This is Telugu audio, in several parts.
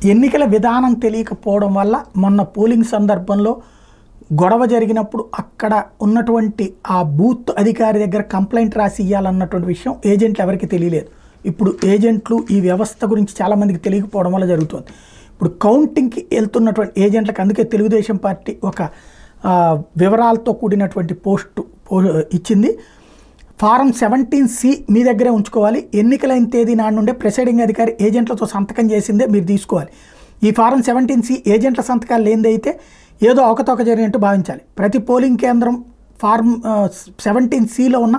ఎన్నికల విధానం తెలియకపోవడం వల్ల మొన్న పోలింగ్ సందర్భంలో గొడవ జరిగినప్పుడు అక్కడ ఉన్నటువంటి ఆ బూత్ అధికారి దగ్గర కంప్లైంట్ రాసి ఇవ్వాలన్నటువంటి విషయం ఏజెంట్లు ఎవరికి తెలియలేదు. ఇప్పుడు ఏజెంట్లు ఈ వ్యవస్థ గురించి చాలామందికి తెలియకపోవడం వల్ల జరుగుతుంది. ఇప్పుడు కౌంటింగ్కి వెళ్తున్నటువంటి ఏజెంట్లకు అందుకే తెలుగుదేశం పార్టీ ఒక వివరాలతో కూడినటువంటి పోస్టు ఇచ్చింది. ఫారం 17C మీ దగ్గరే ఉంచుకోవాలి. ఎన్నికలైన తేదీ నాడు నుండే ప్రిసైడింగ్ అధికారి ఏజెంట్లతో సంతకం చేసిందే మీరు తీసుకోవాలి. ఈ ఫారం 17C ఏజెంట్ల సంతకాలు లేనిదైతే ఏదో అవకతవక జరిగినట్టు భావించాలి. ప్రతి పోలింగ్ కేంద్రం ఫారం 17Cలో ఉన్న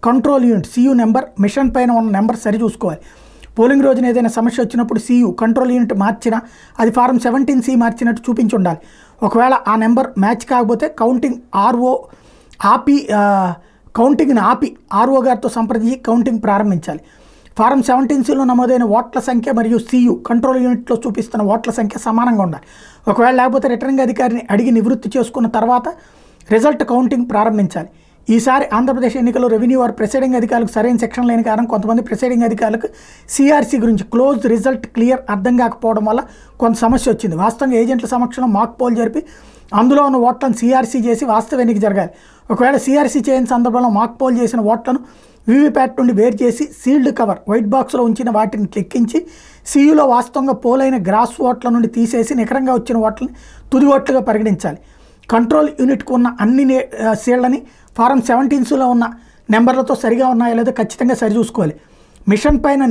control unit CU number, machine పైన ఉన్న నెంబర్ సరి చూసుకోవాలి. పోలింగ్ రోజున ఏదైనా సమస్య వచ్చినప్పుడు CU కంట్రోల్ యూనిట్ మార్చినా అది ఫారం 17C మార్చినట్టు చూపించి ఉండాలి. ఒకవేళ ఆ నెంబర్ మ్యాచ్ కాకపోతే కౌంటింగ్ని ఆపి RO గారితో సంప్రదించి కౌంటింగ్ ప్రారంభించాలి. ఫారం 17Cలో నమోదైన ఓట్ల సంఖ్య మరియు CU కంట్రోల్ యూనిట్లో చూపిస్తున్న ఓట్ల సంఖ్య సమానంగా ఉండాలి. ఒకవేళ లేకపోతే రిటర్నింగ్ అధికారిని అడిగి నివృత్తి చేసుకున్న తర్వాత రిజల్ట్ కౌంటింగ్ ప్రారంభించాలి. ఈసారి ఆంధ్రప్రదేశ్ ఎన్నికల్లో రెవెన్యూ వారు ప్రిసైడింగ్ అధికారులకు సరైన సెక్షన్ లేని కారణం కొంతమంది ప్రిసైడింగ్ అధికారులకు CRC గురించి క్లోజ్ రిజల్ట్ క్లియర్ అర్థం కాకపోవడం వల్ల కొంత సమస్య వచ్చింది. వాస్తవంగా ఏజెంట్ల సమక్షంలో మాక్ పోల్ జరిపి అందులో ఉన్న ఓట్లను CRC చేసి వాస్తవ ఎన్నిక జరగాలి. ఒకవేళ CRC చేయని సందర్భంలో మాక్ పోల్ చేసిన ఓట్లను VVPAT నుండి వేరు చేసి సీల్డ్ కవర్ వైట్ బాక్స్లో ఉంచిన వాటిని లెక్కించి CUలో వాస్తవంగా పోలైన గ్రాస్ ఓట్ల నుండి తీసేసి నికరంగా వచ్చిన ఓట్లని తుది ఓట్లుగా పరిగణించాలి. కంట్రోల్ యూనిట్కు ఉన్న అన్ని సీళ్లని ఫారం 17Cలో ఉన్న నెంబర్లతో సరిగా ఉన్నాయా లేదా ఖచ్చితంగా సరిచూసుకోవాలి. మిషన్ పైన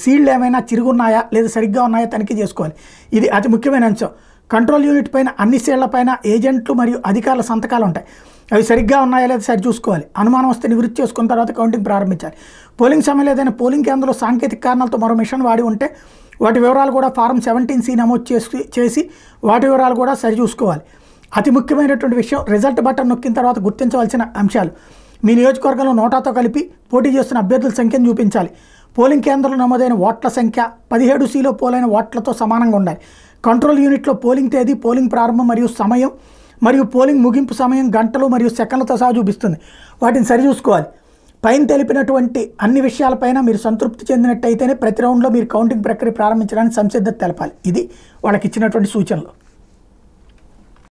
సీల్డ్ ఏమైనా చిరుగున్నాయా లేదా సరిగ్గా ఉన్నాయా తనిఖీ చేసుకోవాలి. ఇది అతి ముఖ్యమైన అంశం. కంట్రోల్ యూనిట్ పైన అన్ని సీళ్ల పైన ఏజెంట్లు మరియు అధికారుల సంతకాలు ఉంటాయి. అవి సరిగ్గా ఉన్నాయా లేదా సరి చూసుకోవాలి. అనుమానం వస్తే నివృత్తి చేసుకున్న తర్వాత కౌంటింగ్ ప్రారంభించాలి. పోలింగ్ సమయంలో ఏదైనా పోలింగ్ కేంద్రంలో సాంకేతిక కారణాలతో మరో మిషన్ వాడి ఉంటే వాటి వివరాలు కూడా ఫారం 17C నమోదు చేసి వాటి వివరాలు కూడా సరి చూసుకోవాలి. అతి ముఖ్యమైనటువంటి విషయం, రిజల్ట్ బటన్ నొక్కిన తర్వాత గుర్తించవలసిన అంశాలు. మీ నియోజకవర్గంలో నోటాతో కలిపి పోటీ చేస్తున్న అభ్యర్థుల సంఖ్యను చూపించాలి. పోలింగ్ కేంద్రంలో నమోదైన ఓట్ల సంఖ్య 17Cలో పోలైన ఓట్లతో సమానంగా ఉండాలి. కంట్రోల్ యూనిట్లో పోలింగ్ తేదీ, పోలింగ్ ప్రారంభం మరియు సమయం మరియు పోలింగ్ ముగింపు సమయం గంటలు మరియు సెకండ్లతో సహా చూపిస్తుంది. వాటిని సరిచూసుకోవాలి. పైన తెలిపినటువంటి అన్ని విషయాలపైన మీరు సంతృప్తి చెందినట్టయితేనే ప్రతి రౌండ్లో మీరు కౌంటింగ్ ప్రక్రియ ప్రారంభించడానికి సంసిద్ధత తెలపాలి. ఇది వాళ్ళకి ఇచ్చినటువంటి సూచనలు.